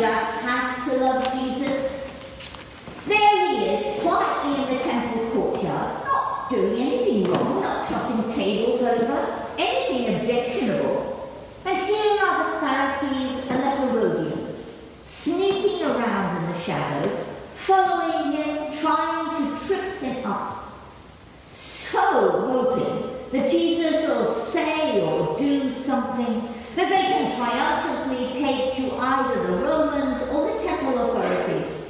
just have to love Jesus. There he is, quietly in the temple courtyard, not doing anything wrong, not tossing tables over, anything objectionable. And here are the Pharisees and the Herodians, sneaking around in the shadows, following him, trying to trip him up, so hoping that Jesus will say or do something that they can triumphantly take to either the Romans or the temple authorities.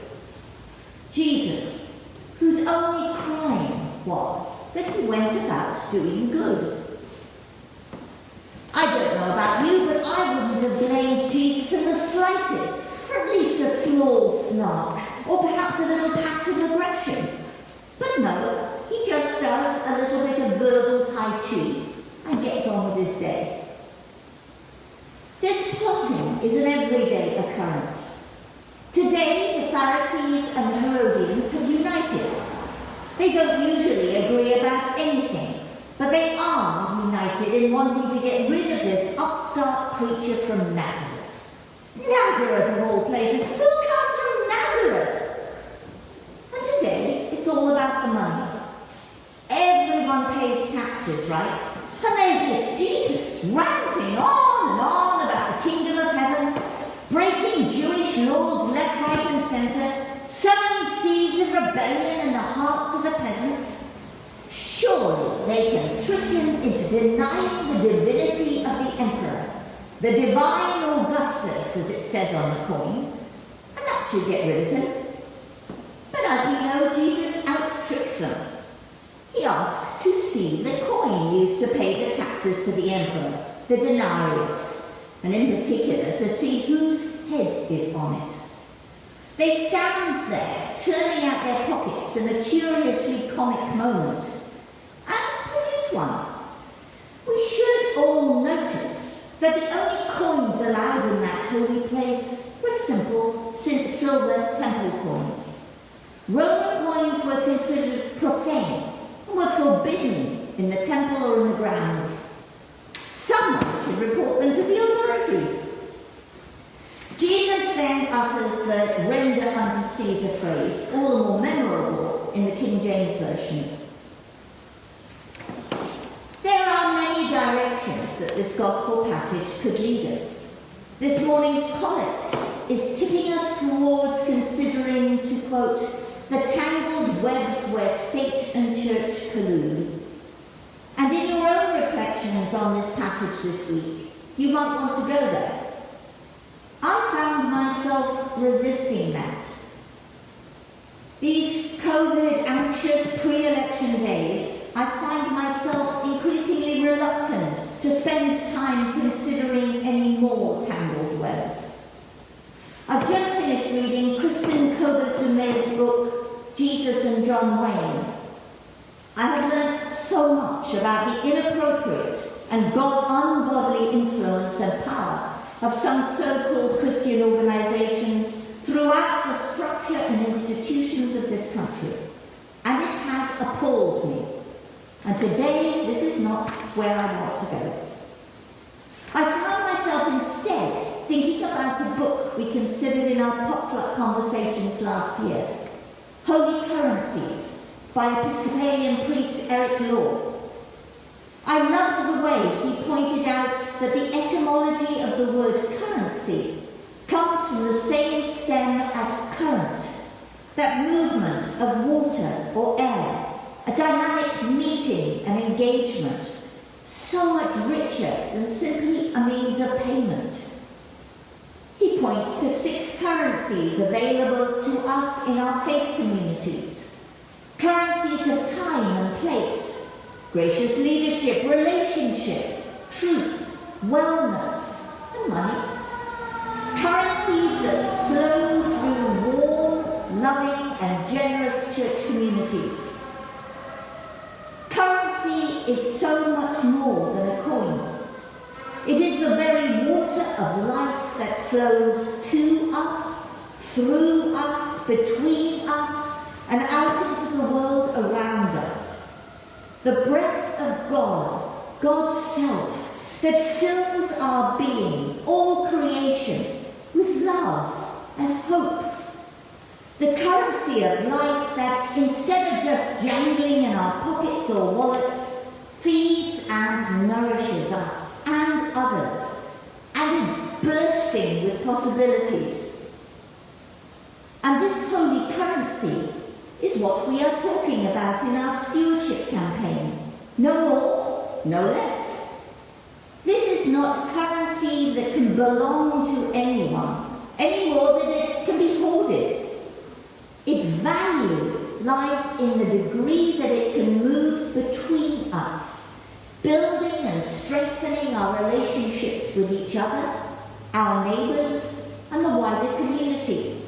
Jesus, whose only crime was that he went about doing good. I don't know about you, but I wouldn't have blamed Jesus in the slightest for at least a small snark, or perhaps a little passive aggression. But no, he just does a little bit of verbal Tai Chi and gets on with his day. This plotting is an everyday occurrence. Today, the Pharisees and the Herodians have united. They don't usually agree about anything, but they are united in wanting to get rid of this upstart preacher from Nazareth. Nazareth of all places! Who comes from Nazareth? And today, it's all about the money. Everyone pays taxes, right? And there's this Jesus ranting on about the kingdom of heaven, breaking Jewish laws left, right and centre, sowing seeds of rebellion in the hearts of the peasants. Surely they can trick him into denying the divinity of the emperor, the divine Augustus, as it says on the coin, and that should get rid of him. But as we know, Jesus out-tricks them. He asks to see the coin used to pay the taxes to the emperor, the denarius, and in particular to see whose head is on it. They stand there, turning out their pockets in a curiously comic moment, and produce one. We should all notice that the only coins allowed in that holy place were simple silver temple coins. Roman coins were considered profane and were forbidden in the temple or in the grounds. Someone should report them to the authorities. Jesus then utters the "render unto Caesar" phrase, all the more memorable in the King James Version. There are many directions that this gospel passage could lead us. This morning's collect is tipping us towards considering, to quote, the tangled webs where state and church collude. And in your own reflections on this passage this week, you might want to go there. I found myself resisting that. These COVID-anxious pre-election days, I find myself increasingly reluctant to spend time considering any more tangled webs. I've just finished reading Kristen Kobus-Dumé's book, Jesus and John Wayne. I have learned so much about the inappropriate and ungodly influence and power of some so-called Christian organizations throughout the structure and institutions of this country. And it has appalled me. And today, this is not where I want to go. I found myself instead thinking about a book we considered in our potluck conversations last year, Holy Currencies, by Episcopalian priest Eric Law. I loved the way he pointed out that the etymology of the word currency comes from the same stem as current, that movement of water or air, a dynamic meeting and engagement, so much richer than simply a means of payment. He points to 6 currencies available to us in our faith communities. Currencies of time and place, gracious leadership, relationship, truth, wellness, and money. Currencies that flow through warm, loving, and generous church communities. Currency is so much more than a coin. It is the very water of life that flows to us, through us, between us, and out into the world around us. The breath of God, God's self, that fills our being, all creation, with love, currency of life that, instead of just jangling in our pockets or wallets, feeds and nourishes us and others, and is bursting with possibilities. And this holy currency is what we are talking about in our stewardship campaign. No more, no less. This is not a currency that can belong to anyone, any more than it can be hoarded. Its value lies in the degree that it can move between us, building and strengthening our relationships with each other, our neighbours, and the wider community.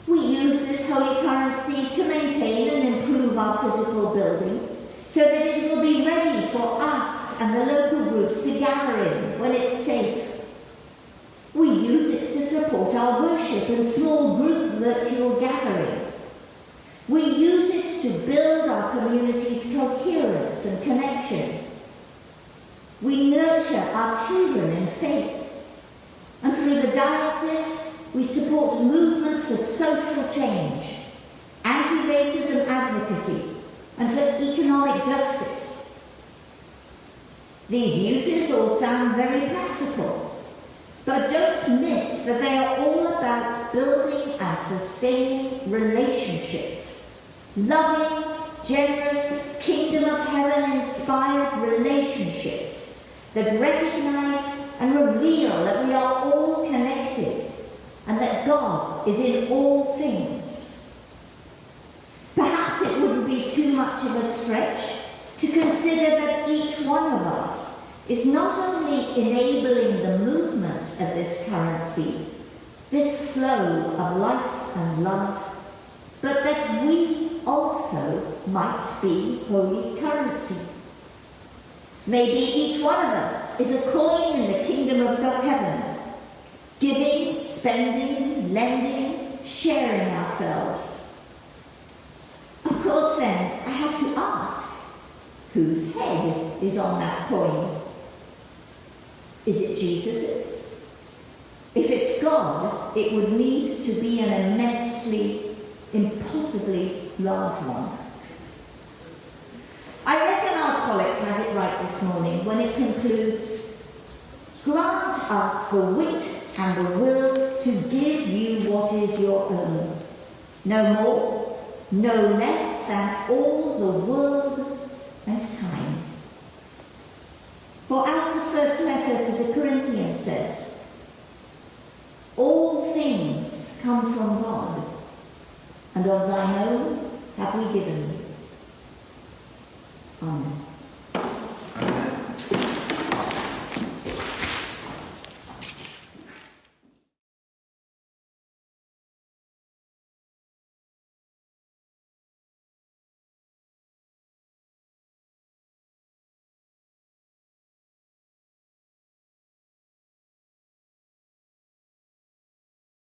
We use this holy currency to maintain and improve our physical building so that it will be ready for us and the local groups to gather in when it's safe. We use it to support our worship and small group virtual gathering. We use it to build our community's coherence and connection. We nurture our children in faith. And through the diocese, we support movements for social change, anti-racism advocacy, and for economic justice. These uses all sound very practical, but don't miss that they are all about building and sustaining relationships, loving, generous, kingdom of heaven inspired relationships that recognize and reveal that we are all connected and that God is in all things. Perhaps it wouldn't be too much of a stretch to consider that each one of us is not only enabling the movement of this currency, this flow of life and love, but that we also might be holy currency. Maybe each one of us is a coin in the kingdom of God heaven, giving, spending, lending, sharing ourselves. Of course then, I have to ask, whose head is on that coin? Is it Jesus's? If it's God, it would need to be an immensely, impossibly large one. I reckon our collect has it right this morning when it concludes, grant us the wit and the will to give you what is your own, no more, no less than all the world and time. For as the first letter to the Corinthians says, all things come from God, and of thine own have we given